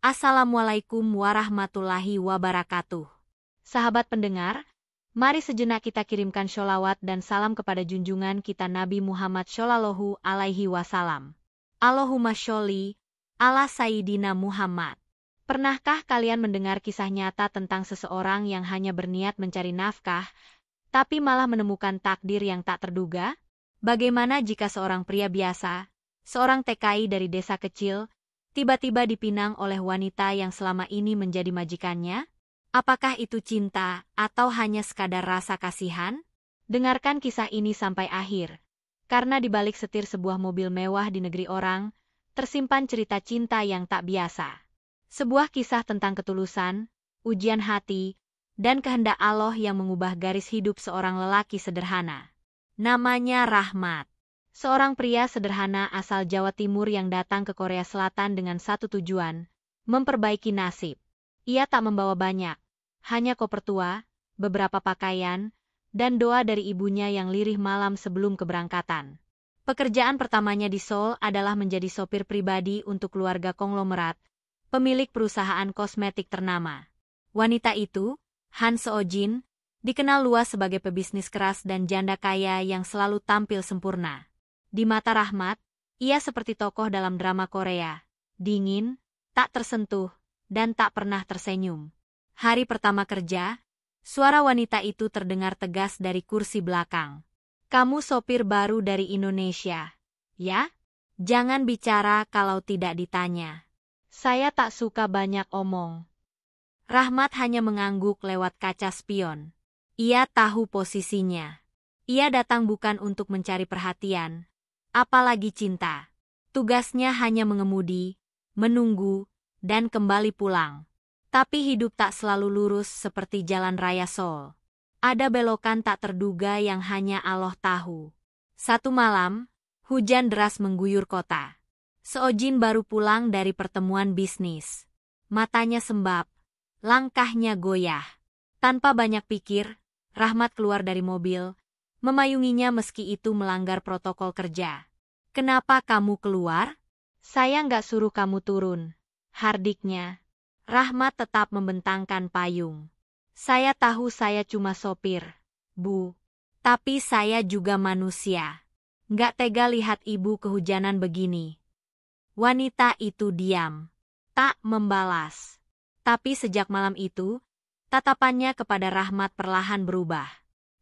Assalamualaikum warahmatullahi wabarakatuh. Sahabat pendengar, mari sejenak kita kirimkan sholawat dan salam kepada junjungan kita Nabi Muhammad Shallallahu Alaihi Wasallam. Allahumma sholli ala Sayyidina Muhammad. Pernahkah kalian mendengar kisah nyata tentang seseorang yang hanya berniat mencari nafkah, tapi malah menemukan takdir yang tak terduga? Bagaimana jika seorang pria biasa, seorang TKI dari desa kecil, tiba-tiba dipinang oleh wanita yang selama ini menjadi majikannya? Apakah itu cinta atau hanya sekadar rasa kasihan? Dengarkan kisah ini sampai akhir. Karena di balik setir sebuah mobil mewah di negeri orang, tersimpan cerita cinta yang tak biasa. Sebuah kisah tentang ketulusan, ujian hati, dan kehendak Allah yang mengubah garis hidup seorang lelaki sederhana. Namanya Rahmat. Seorang pria sederhana asal Jawa Timur yang datang ke Korea Selatan dengan satu tujuan, memperbaiki nasib. Ia tak membawa banyak, hanya koper tua, beberapa pakaian, dan doa dari ibunya yang lirih malam sebelum keberangkatan. Pekerjaan pertamanya di Seoul adalah menjadi sopir pribadi untuk keluarga konglomerat, pemilik perusahaan kosmetik ternama. Wanita itu, Han Seo-jin, dikenal luas sebagai pebisnis keras dan janda kaya yang selalu tampil sempurna. Di mata Rahmat, ia seperti tokoh dalam drama Korea, dingin, tak tersentuh, dan tak pernah tersenyum. Hari pertama kerja, suara wanita itu terdengar tegas dari kursi belakang. Kamu sopir baru dari Indonesia, ya? Jangan bicara kalau tidak ditanya. Saya tak suka banyak omong. Rahmat hanya mengangguk lewat kaca spion. Ia tahu posisinya. Ia datang bukan untuk mencari perhatian, apalagi cinta. Tugasnya hanya mengemudi, menunggu, dan kembali pulang. Tapi hidup tak selalu lurus seperti jalan raya Seoul. Ada belokan tak terduga yang hanya Allah tahu. Satu malam, hujan deras mengguyur kota. Seo-jin baru pulang dari pertemuan bisnis. Matanya sembab, langkahnya goyah. Tanpa banyak pikir, Rahmat keluar dari mobil, memayunginya meski itu melanggar protokol kerja. Kenapa kamu keluar? Saya nggak suruh kamu turun, hardiknya. Rahmat tetap membentangkan payung. Saya tahu saya cuma sopir, Bu. Tapi saya juga manusia. Nggak tega lihat ibu kehujanan begini. Wanita itu diam, tak membalas. Tapi sejak malam itu, tatapannya kepada Rahmat perlahan berubah.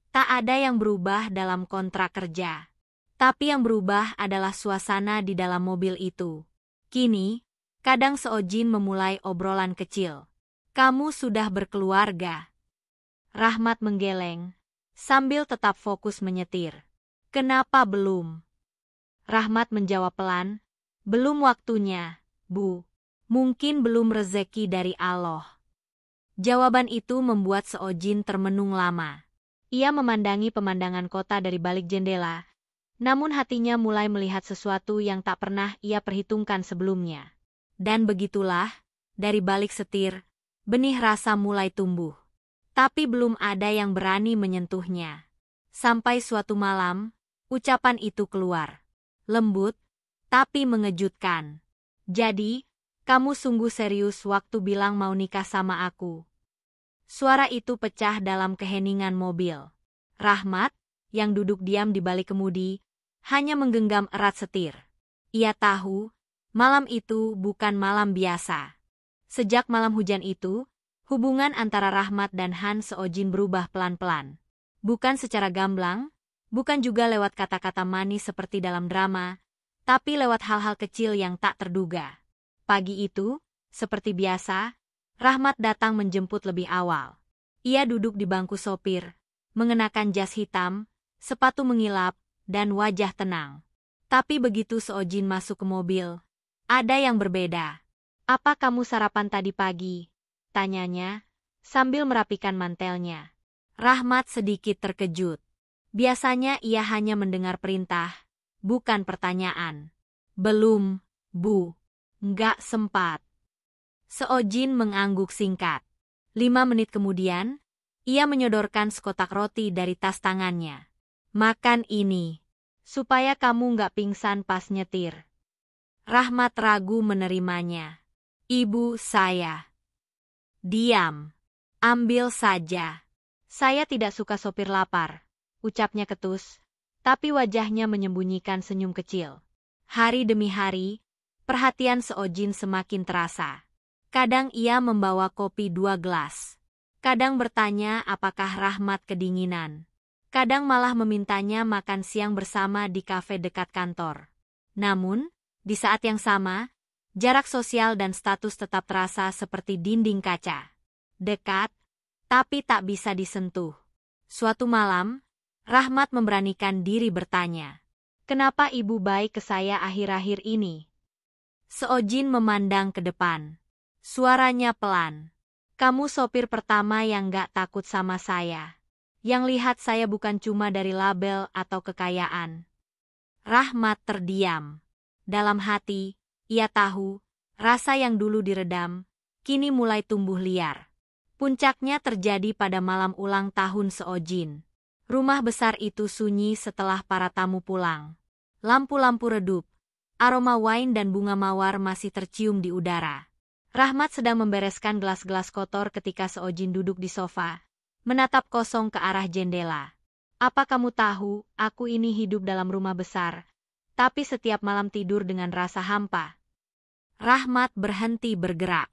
Tak ada yang berubah dalam kontrak kerja. Tapi yang berubah adalah suasana di dalam mobil itu. Kini, kadang Seo-jin memulai obrolan kecil. Kamu sudah berkeluarga? Rahmat menggeleng, sambil tetap fokus menyetir. Kenapa belum? Rahmat menjawab pelan, belum waktunya, Bu. Mungkin belum rezeki dari Allah. Jawaban itu membuat Seo-jin termenung lama. Ia memandangi pemandangan kota dari balik jendela, namun hatinya mulai melihat sesuatu yang tak pernah ia perhitungkan sebelumnya. Dan begitulah, dari balik setir, benih rasa mulai tumbuh. Tapi belum ada yang berani menyentuhnya. Sampai suatu malam, ucapan itu keluar. Lembut, tapi mengejutkan. Jadi, kamu sungguh serius waktu bilang mau nikah sama aku? Suara itu pecah dalam keheningan mobil. Rahmat, yang duduk diam di balik kemudi, hanya menggenggam erat setir. Ia tahu, malam itu bukan malam biasa. Sejak malam hujan itu, hubungan antara Rahmat dan Han Seo-jin berubah pelan-pelan. Bukan secara gamblang, bukan juga lewat kata-kata manis seperti dalam drama, tapi lewat hal-hal kecil yang tak terduga. Pagi itu, seperti biasa, Rahmat datang menjemput lebih awal. Ia duduk di bangku sopir, mengenakan jas hitam, sepatu mengilap, dan wajah tenang. Tapi begitu Seo-jin masuk ke mobil, ada yang berbeda. Apa kamu sarapan tadi pagi? Tanyanya, sambil merapikan mantelnya. Rahmat sedikit terkejut. Biasanya ia hanya mendengar perintah, bukan pertanyaan. Belum, Bu. Nggak sempat. Seo-jin mengangguk singkat. 5 menit kemudian, ia menyodorkan sekotak roti dari tas tangannya. Makan ini, supaya kamu nggak pingsan pas nyetir. Rahmat ragu menerimanya. Ibu saya. Diam. Ambil saja. Saya tidak suka sopir lapar, ucapnya ketus, tapi wajahnya menyembunyikan senyum kecil. Hari demi hari, perhatian Seojin semakin terasa. Kadang ia membawa kopi 2 gelas. Kadang bertanya apakah Rahmat kedinginan. Kadang malah memintanya makan siang bersama di kafe dekat kantor. Namun, di saat yang sama, jarak sosial dan status tetap terasa seperti dinding kaca. Dekat, tapi tak bisa disentuh. Suatu malam, Rahmat memberanikan diri bertanya, "Kenapa ibu baik ke saya akhir-akhir ini?" Seojin memandang ke depan. Suaranya pelan. "Kamu sopir pertama yang gak takut sama saya. Yang lihat saya bukan cuma dari label atau kekayaan." Rahmat terdiam. Dalam hati, ia tahu, rasa yang dulu diredam, kini mulai tumbuh liar. Puncaknya terjadi pada malam ulang tahun Seojin. Rumah besar itu sunyi setelah para tamu pulang. Lampu-lampu redup, aroma wine dan bunga mawar masih tercium di udara. Rahmat sedang membereskan gelas-gelas kotor ketika Seojin duduk di sofa, menatap kosong ke arah jendela. "Apa kamu tahu, aku ini hidup dalam rumah besar, tapi setiap malam tidur dengan rasa hampa." Rahmat berhenti bergerak.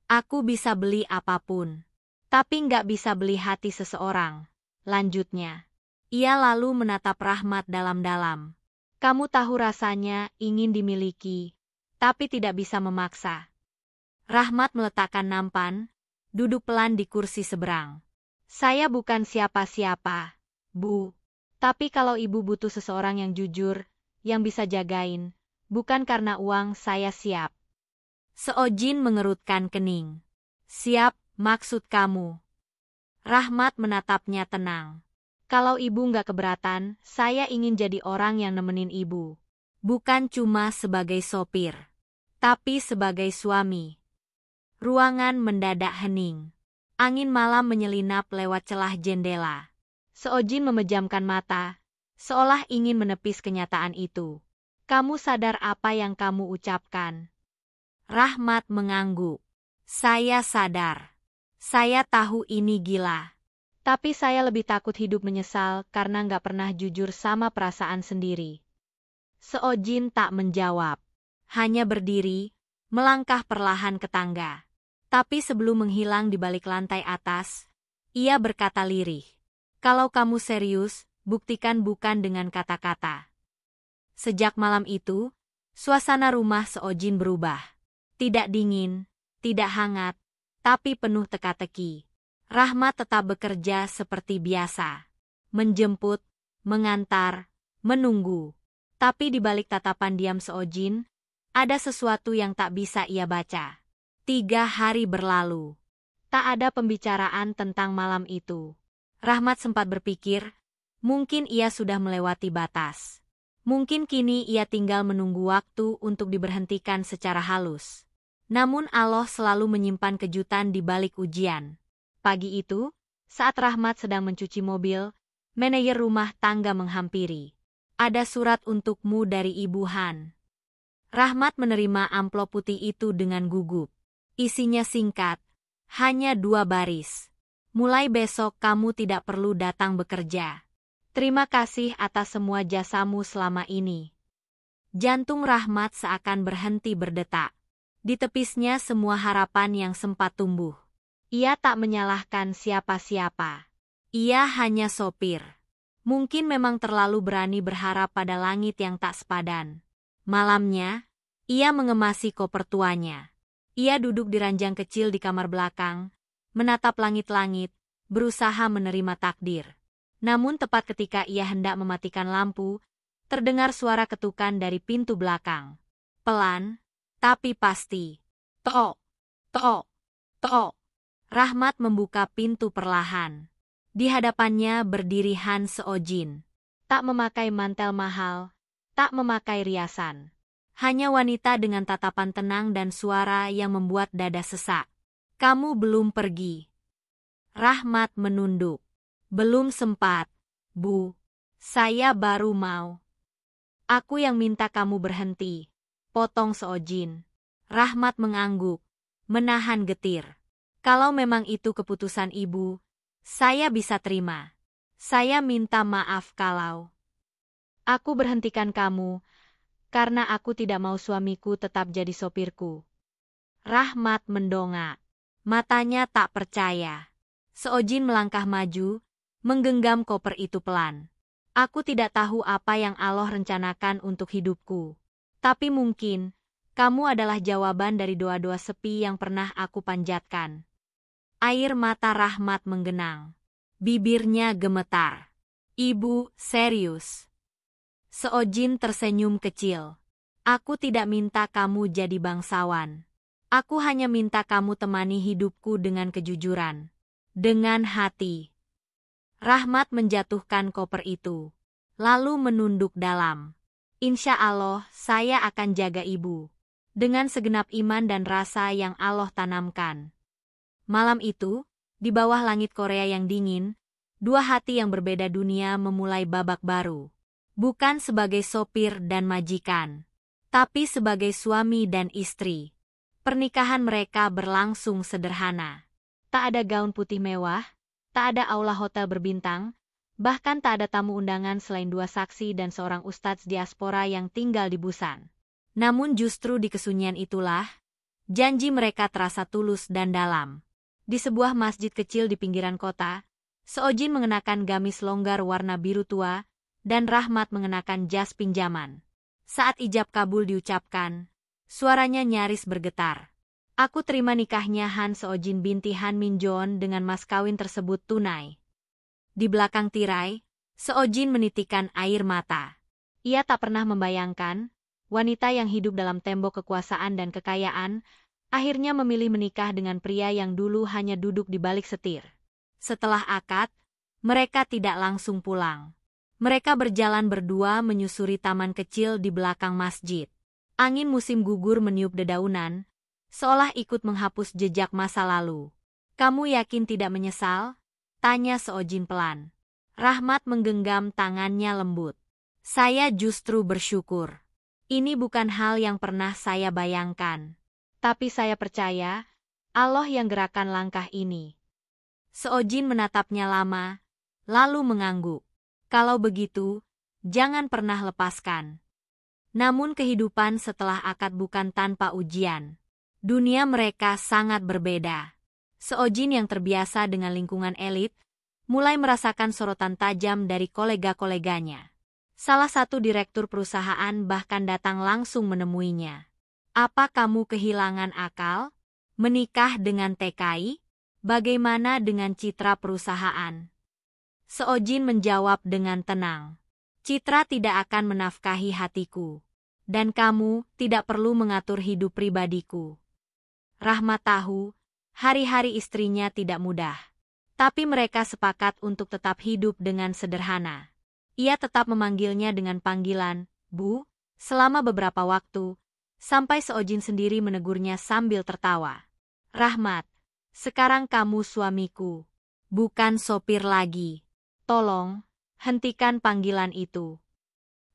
"Aku bisa beli apapun, tapi nggak bisa beli hati seseorang," lanjutnya. Ia lalu menatap Rahmat dalam-dalam. "Kamu tahu rasanya ingin dimiliki, tapi tidak bisa memaksa." Rahmat meletakkan nampan, duduk pelan di kursi seberang. "Saya bukan siapa-siapa, Bu. Tapi kalau ibu butuh seseorang yang jujur, yang bisa jagain, bukan karena uang, saya siap." Seojin mengerutkan kening. "Siap, maksud kamu?" Rahmat menatapnya tenang. "Kalau ibu nggak keberatan, saya ingin jadi orang yang nemenin ibu. Bukan cuma sebagai sopir, tapi sebagai suami." Ruangan mendadak hening. Angin malam menyelinap lewat celah jendela. Seojin memejamkan mata, seolah ingin menepis kenyataan itu. "Kamu sadar apa yang kamu ucapkan?" Rahmat mengangguk. "Saya sadar. Saya tahu ini gila. Tapi saya lebih takut hidup menyesal karena nggak pernah jujur sama perasaan sendiri." Seojin tak menjawab. Hanya berdiri, melangkah perlahan ke tangga. Tapi sebelum menghilang di balik lantai atas, ia berkata lirih, "Kalau kamu serius, buktikan bukan dengan kata-kata." Sejak malam itu, suasana rumah Seojin berubah. Tidak dingin, tidak hangat, tapi penuh teka-teki. Rahmat tetap bekerja seperti biasa. Menjemput, mengantar, menunggu. Tapi di balik tatapan diam Seojin, ada sesuatu yang tak bisa ia baca. 3 hari berlalu. Tak ada pembicaraan tentang malam itu. Rahmat sempat berpikir, mungkin ia sudah melewati batas. Mungkin kini ia tinggal menunggu waktu untuk diberhentikan secara halus. Namun Allah selalu menyimpan kejutan di balik ujian. Pagi itu, saat Rahmat sedang mencuci mobil, manajer rumah tangga menghampiri. "Ada surat untukmu dari Ibu Han." Rahmat menerima amplop putih itu dengan gugup. Isinya singkat, hanya 2 baris. "Mulai besok kamu tidak perlu datang bekerja. Terima kasih atas semua jasamu selama ini." Jantung Rahmat seakan berhenti berdetak. Di tepisnya semua harapan yang sempat tumbuh. Ia tak menyalahkan siapa-siapa. Ia hanya sopir. Mungkin memang terlalu berani berharap pada langit yang tak sepadan. Malamnya, ia mengemasi koper tuanya. Ia duduk di ranjang kecil di kamar belakang, menatap langit-langit, berusaha menerima takdir. Namun tepat ketika ia hendak mematikan lampu, terdengar suara ketukan dari pintu belakang. Pelan, tapi pasti. "Tok, tok, tok." Rahmat membuka pintu perlahan. Di hadapannya berdiri Han Seojin. Tak memakai mantel mahal, tak memakai riasan. Hanya wanita dengan tatapan tenang dan suara yang membuat dada sesak. "Kamu belum pergi?" Rahmat menunduk. "Belum sempat, Bu. Saya baru mau." "Aku yang minta kamu berhenti," potong Seojin. Rahmat mengangguk. menahan getir. Kalau memang itu keputusan ibu, saya bisa terima. Saya minta maaf kalau aku berhentikan kamu, karena aku tidak mau suamiku tetap jadi sopirku. Rahmat mendongak. Matanya tak percaya. Seojin melangkah maju, menggenggam koper itu pelan. Aku tidak tahu apa yang Allah rencanakan untuk hidupku. Tapi mungkin, kamu adalah jawaban dari doa-doa sepi yang pernah aku panjatkan. Air mata Rahmat menggenang. Bibirnya gemetar. Ibu, serius. Seojin tersenyum kecil. Aku tidak minta kamu jadi bangsawan. Aku hanya minta kamu temani hidupku dengan kejujuran. Dengan hati. Rahmat menjatuhkan koper itu. Lalu menunduk dalam. Insya Allah, saya akan jaga ibu. Dengan segenap iman dan rasa yang Allah tanamkan. Malam itu, di bawah langit Korea yang dingin, dua hati yang berbeda dunia memulai babak baru. Bukan sebagai sopir dan majikan, tapi sebagai suami dan istri. Pernikahan mereka berlangsung sederhana. Tak ada gaun putih mewah, tak ada aula hotel berbintang, bahkan tak ada tamu undangan selain dua saksi dan seorang ustadz diaspora yang tinggal di Busan. Namun justru di kesunyian itulah, janji mereka terasa tulus dan dalam. Di sebuah masjid kecil di pinggiran kota, Seojin mengenakan gamis longgar warna biru tua, dan Rahmat mengenakan jas pinjaman. Saat ijab kabul diucapkan, suaranya nyaris bergetar. Aku terima nikahnya Han Seojin binti Han Min Joon dengan mas kawin tersebut tunai. Di belakang tirai, Seojin menitikkan air mata. Ia tak pernah membayangkan, wanita yang hidup dalam tembok kekuasaan dan kekayaan, akhirnya memilih menikah dengan pria yang dulu hanya duduk di balik setir. Setelah akad, mereka tidak langsung pulang. Mereka berjalan berdua menyusuri taman kecil di belakang masjid. Angin musim gugur meniup dedaunan, seolah ikut menghapus jejak masa lalu. Kamu yakin tidak menyesal? Tanya Seojin pelan. Rahmat menggenggam tangannya lembut. Saya justru bersyukur. Ini bukan hal yang pernah saya bayangkan. Tapi saya percaya, Allah yang gerakan langkah ini. Seojin menatapnya lama, lalu mengangguk. Kalau begitu, jangan pernah lepaskan. Namun kehidupan setelah akad bukan tanpa ujian. Dunia mereka sangat berbeda. Seojin yang terbiasa dengan lingkungan elit, mulai merasakan sorotan tajam dari kolega-koleganya. Salah satu direktur perusahaan bahkan datang langsung menemuinya. Apa kamu kehilangan akal? Menikah dengan TKI? Bagaimana dengan citra perusahaan? Seojin menjawab dengan tenang. Citra tidak akan menafkahi hatiku. Dan kamu tidak perlu mengatur hidup pribadiku. Rahmat tahu, hari-hari istrinya tidak mudah. Tapi mereka sepakat untuk tetap hidup dengan sederhana. Ia tetap memanggilnya dengan panggilan, Bu, selama beberapa waktu, sampai Seojin sendiri menegurnya sambil tertawa. Rahmat, sekarang kamu suamiku, bukan sopir lagi. Tolong, hentikan panggilan itu.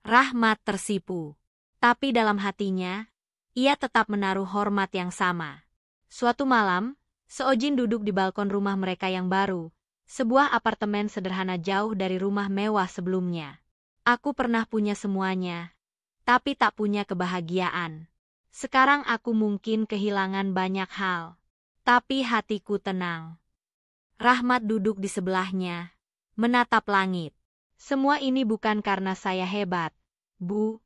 Rahmat tersipu. Tapi dalam hatinya, ia tetap menaruh hormat yang sama. Suatu malam, Seojin duduk di balkon rumah mereka yang baru, sebuah apartemen sederhana jauh dari rumah mewah sebelumnya. Aku pernah punya semuanya, tapi tak punya kebahagiaan. Sekarang aku mungkin kehilangan banyak hal, tapi hatiku tenang. Rahmat duduk di sebelahnya, menatap langit. Semua ini bukan karena saya hebat, Bu.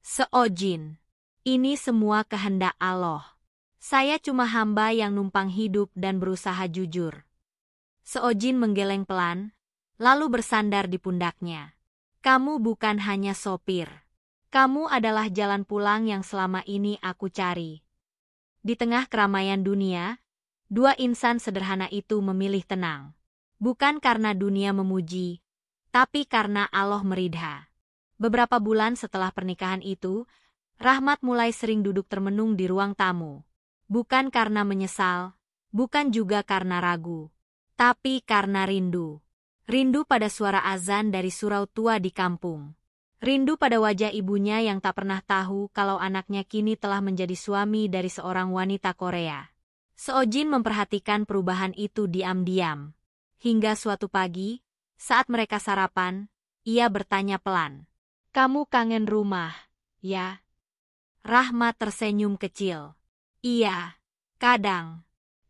Seojin. Ini semua kehendak Allah. Saya cuma hamba yang numpang hidup dan berusaha jujur. Seojin menggeleng pelan, lalu bersandar di pundaknya. Kamu bukan hanya sopir. Kamu adalah jalan pulang yang selama ini aku cari. Di tengah keramaian dunia, dua insan sederhana itu memilih tenang. Bukan karena dunia memuji, tapi karena Allah meridha. Beberapa bulan setelah pernikahan itu, Rahmat mulai sering duduk termenung di ruang tamu. Bukan karena menyesal, bukan juga karena ragu, tapi karena rindu. Rindu pada suara azan dari surau tua di kampung. Rindu pada wajah ibunya yang tak pernah tahu kalau anaknya kini telah menjadi suami dari seorang wanita Korea. Seojin memperhatikan perubahan itu diam-diam. Hingga suatu pagi, saat mereka sarapan, ia bertanya pelan. "Kamu kangen rumah, ya?" Rahmat tersenyum kecil. "Iya, kadang.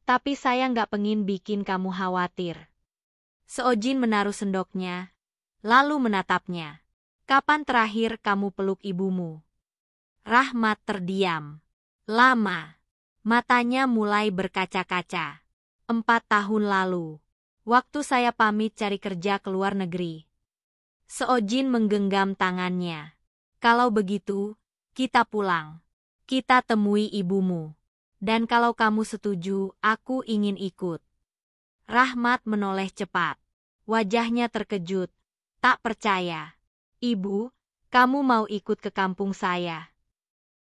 Tapi saya nggak pengin bikin kamu khawatir." Seojin menaruh sendoknya, lalu menatapnya. "Kapan terakhir kamu peluk ibumu?" Rahmat terdiam. Lama. Matanya mulai berkaca-kaca. 4 tahun lalu. Waktu saya pamit cari kerja ke luar negeri. Seojin menggenggam tangannya. "Kalau begitu, kita pulang. Kita temui ibumu. Dan kalau kamu setuju, aku ingin ikut." Rahmat menoleh cepat. Wajahnya terkejut. "Tak percaya. Ibu, kamu mau ikut ke kampung saya?"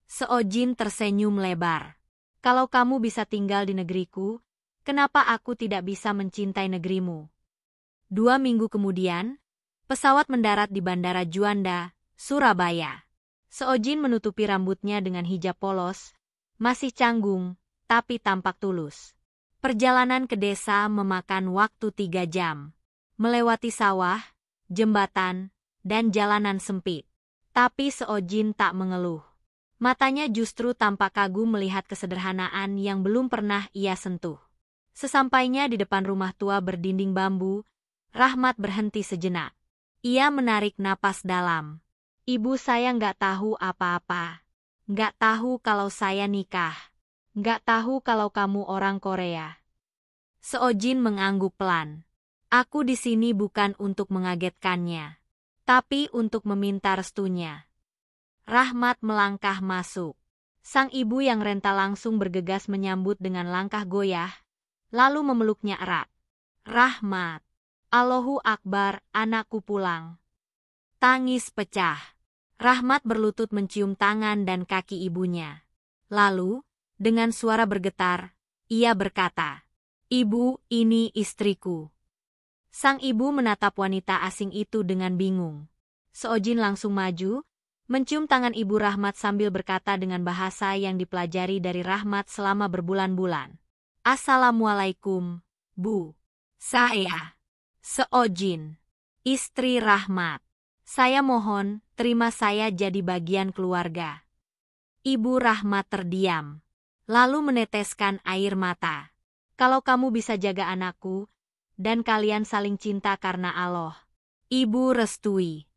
Seojin tersenyum lebar. "Kalau kamu bisa tinggal di negeriku, kenapa aku tidak bisa mencintai negerimu?" 2 minggu kemudian, pesawat mendarat di Bandara Juanda, Surabaya. Seojin menutupi rambutnya dengan hijab polos, masih canggung, tapi tampak tulus. Perjalanan ke desa memakan waktu 3 jam. Melewati sawah, jembatan, dan jalanan sempit. Tapi Seojin tak mengeluh. Matanya justru tampak kagum melihat kesederhanaan yang belum pernah ia sentuh. Sesampainya di depan rumah tua berdinding bambu, Rahmat berhenti sejenak. Ia menarik napas dalam. "Ibu saya nggak tahu apa-apa. Nggak tahu kalau saya nikah. Nggak tahu kalau kamu orang Korea." Seojin mengangguk pelan. "Aku di sini bukan untuk mengagetkannya, tapi untuk meminta restunya." Rahmat melangkah masuk. Sang ibu yang renta langsung bergegas menyambut dengan langkah goyah, lalu memeluknya erat. "Rahmat, Allahu Akbar, anakku pulang." Tangis pecah. Rahmat berlutut mencium tangan dan kaki ibunya. Lalu, dengan suara bergetar, ia berkata, "Ibu, ini istriku." Sang ibu menatap wanita asing itu dengan bingung. Seojin langsung maju, mencium tangan ibu Rahmat sambil berkata dengan bahasa yang dipelajari dari Rahmat selama berbulan-bulan. "Assalamualaikum, Bu. Saya Seojin, istri Rahmat. Saya mohon, terima saya jadi bagian keluarga." Ibu Rahmat terdiam, lalu meneteskan air mata. "Kalau kamu bisa jaga anakku, dan kalian saling cinta karena Allah, Ibu restui."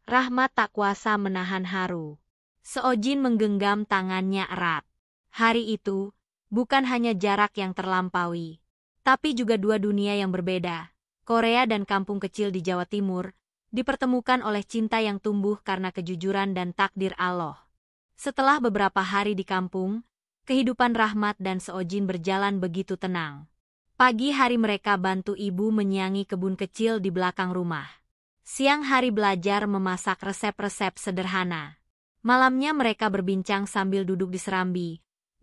Rahmat tak kuasa menahan haru. Seojin menggenggam tangannya erat. Hari itu, bukan hanya jarak yang terlampaui, tapi juga 2 dunia yang berbeda. Korea dan kampung kecil di Jawa Timur, dipertemukan oleh cinta yang tumbuh karena kejujuran dan takdir Allah. Setelah beberapa hari di kampung, kehidupan Rahmat dan Seojin berjalan begitu tenang. Pagi hari mereka bantu ibu menyiangi kebun kecil di belakang rumah. Siang hari belajar memasak resep-resep sederhana. Malamnya mereka berbincang sambil duduk di serambi,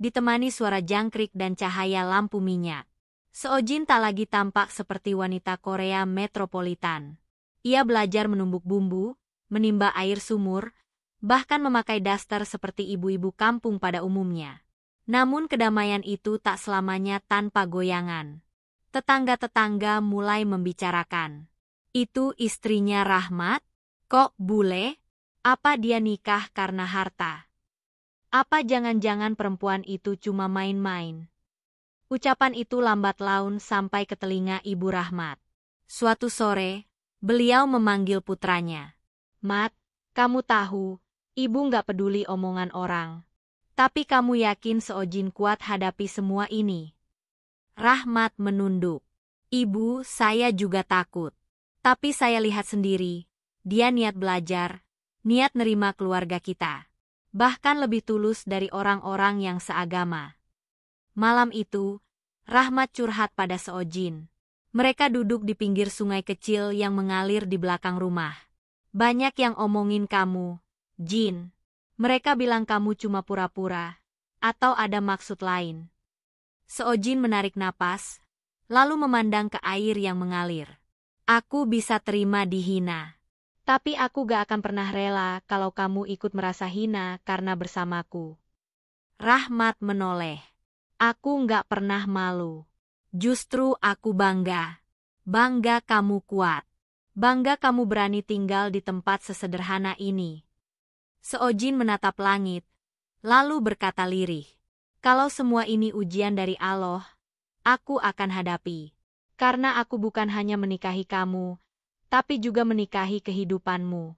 ditemani suara jangkrik dan cahaya lampu minyak. Seojin tak lagi tampak seperti wanita Korea metropolitan. Ia belajar menumbuk bumbu, menimba air sumur, bahkan memakai daster seperti ibu-ibu kampung pada umumnya. Namun kedamaian itu tak selamanya tanpa goyangan. Tetangga-tetangga mulai membicarakan. "Itu istrinya Rahmat? Kok bule? Apa dia nikah karena harta? Apa jangan-jangan perempuan itu cuma main-main?" Ucapan itu lambat laun sampai ke telinga Ibu Rahmat. Suatu sore, beliau memanggil putranya. "Mat, kamu tahu, ibu nggak peduli omongan orang. Tapi kamu yakin Seojin kuat hadapi semua ini?" Rahmat menunduk. "Ibu, saya juga takut. Tapi saya lihat sendiri, dia niat belajar, niat nerima keluarga kita. Bahkan lebih tulus dari orang-orang yang seagama." Malam itu, Rahmat curhat pada Seojin. Mereka duduk di pinggir sungai kecil yang mengalir di belakang rumah. "Banyak yang omongin kamu, Jin. Mereka bilang kamu cuma pura-pura, atau ada maksud lain." Seojin menarik napas, lalu memandang ke air yang mengalir. "Aku bisa terima dihina, Tapi aku gak akan pernah rela kalau kamu ikut merasa hina karena bersamaku. Rahmat menoleh. Aku gak pernah malu. Justru aku bangga. Bangga kamu kuat. Bangga kamu berani tinggal di tempat sesederhana ini. Seojin menatap langit, lalu berkata lirih. Kalau semua ini ujian dari Allah, aku akan hadapi. Karena aku bukan hanya menikahi kamu, tapi juga menikahi kehidupanmu.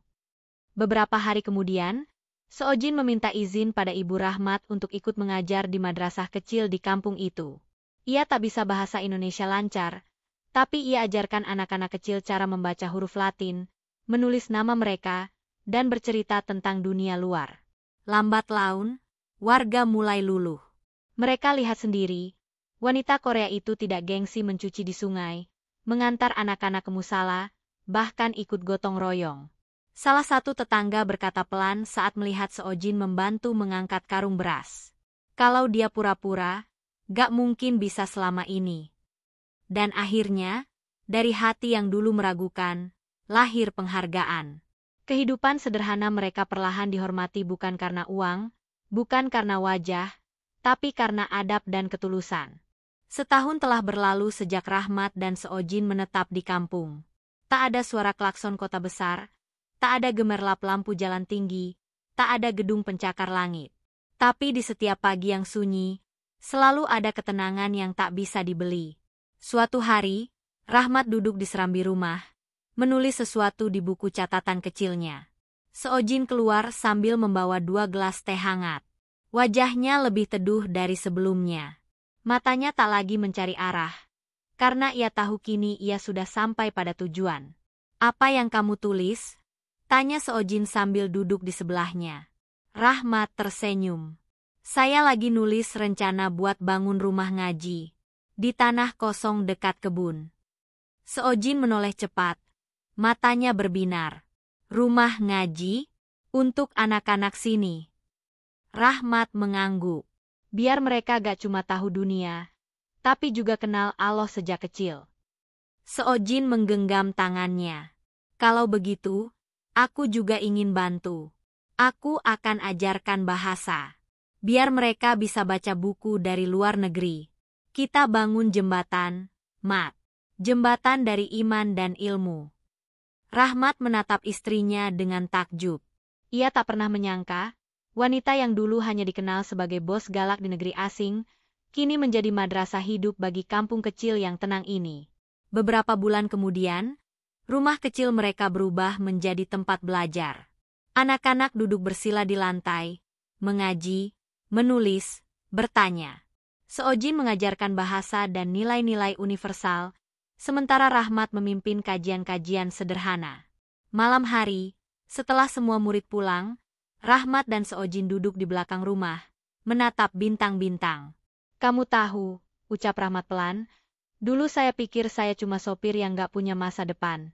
Beberapa hari kemudian, Seojin meminta izin pada Ibu Rahmat untuk ikut mengajar di madrasah kecil di kampung itu. Ia tak bisa bahasa Indonesia lancar, tapi ia ajarkan anak-anak kecil cara membaca huruf Latin, menulis nama mereka, dan bercerita tentang dunia luar. Lambat laun, warga mulai luluh. Mereka lihat sendiri, wanita Korea itu tidak gengsi mencuci di sungai, mengantar anak-anak ke musala, bahkan ikut gotong royong. Salah satu tetangga berkata pelan saat melihat Seojin membantu mengangkat karung beras. Kalau dia pura-pura, gak mungkin bisa selama ini. Dan akhirnya, dari hati yang dulu meragukan, lahir penghargaan. Kehidupan sederhana mereka perlahan dihormati bukan karena uang, bukan karena wajah, tapi karena adab dan ketulusan. Setahun telah berlalu sejak Rahmat dan Seojin menetap di kampung. Tak ada suara klakson kota besar, tak ada gemerlap lampu jalan tinggi, tak ada gedung pencakar langit. Tapi di setiap pagi yang sunyi, selalu ada ketenangan yang tak bisa dibeli. Suatu hari, Rahmat duduk di serambi rumah, menulis sesuatu di buku catatan kecilnya. Seojin keluar sambil membawa 2 gelas teh hangat. Wajahnya lebih teduh dari sebelumnya. Matanya tak lagi mencari arah, karena ia tahu kini ia sudah sampai pada tujuan. Apa yang kamu tulis? Tanya Seojin sambil duduk di sebelahnya. Rahmat tersenyum. Saya lagi nulis rencana buat bangun rumah ngaji di tanah kosong dekat kebun. Seojin menoleh cepat. Matanya berbinar. Rumah ngaji? Untuk anak-anak sini? Rahmat mengangguk. Biar mereka gak cuma tahu dunia, tapi juga kenal Allah sejak kecil. Seojin menggenggam tangannya. Kalau begitu, aku juga ingin bantu. Aku akan ajarkan bahasa. Biar mereka bisa baca buku dari luar negeri. Kita bangun jembatan, Mat. Jembatan dari iman dan ilmu. Rahmat menatap istrinya dengan takjub. Ia tak pernah menyangka, wanita yang dulu hanya dikenal sebagai bos galak di negeri asing, kini menjadi madrasah hidup bagi kampung kecil yang tenang ini. Beberapa bulan kemudian, rumah kecil mereka berubah menjadi tempat belajar. Anak-anak duduk bersila di lantai, mengaji, menulis, bertanya. Seojin mengajarkan bahasa dan nilai-nilai universal, sementara Rahmat memimpin kajian-kajian sederhana. Malam hari, setelah semua murid pulang, Rahmat dan Seojin duduk di belakang rumah, menatap bintang-bintang. Kamu tahu, ucap Rahmat pelan, dulu saya pikir saya cuma sopir yang gak punya masa depan.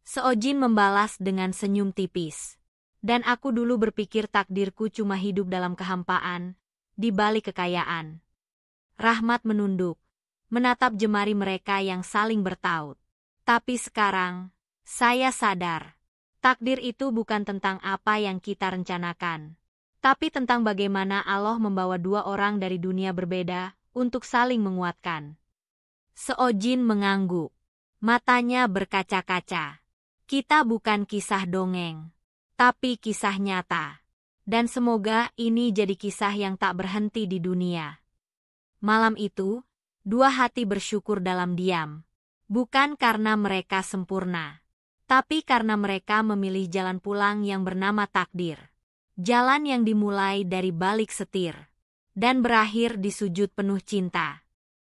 Seojin membalas dengan senyum tipis. Dan aku dulu berpikir takdirku cuma hidup dalam kehampaan, di balik kekayaan. Rahmat menunduk, menatap jemari mereka yang saling bertaut. Tapi sekarang, saya sadar. Takdir itu bukan tentang apa yang kita rencanakan, tapi tentang bagaimana Allah membawa 2 orang dari dunia berbeda untuk saling menguatkan. Seojin mengangguk. Matanya berkaca-kaca. Kita bukan kisah dongeng, tapi kisah nyata. Dan semoga ini jadi kisah yang tak berhenti di dunia. Malam itu, 2 hati bersyukur dalam diam. Bukan karena mereka sempurna, tapi karena mereka memilih jalan pulang yang bernama takdir. Jalan yang dimulai dari balik setir dan berakhir di sujud penuh cinta.